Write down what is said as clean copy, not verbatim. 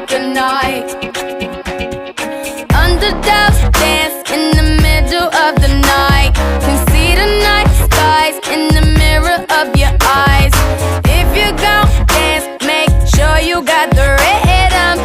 good night. Underdogs dance in the middle of the night.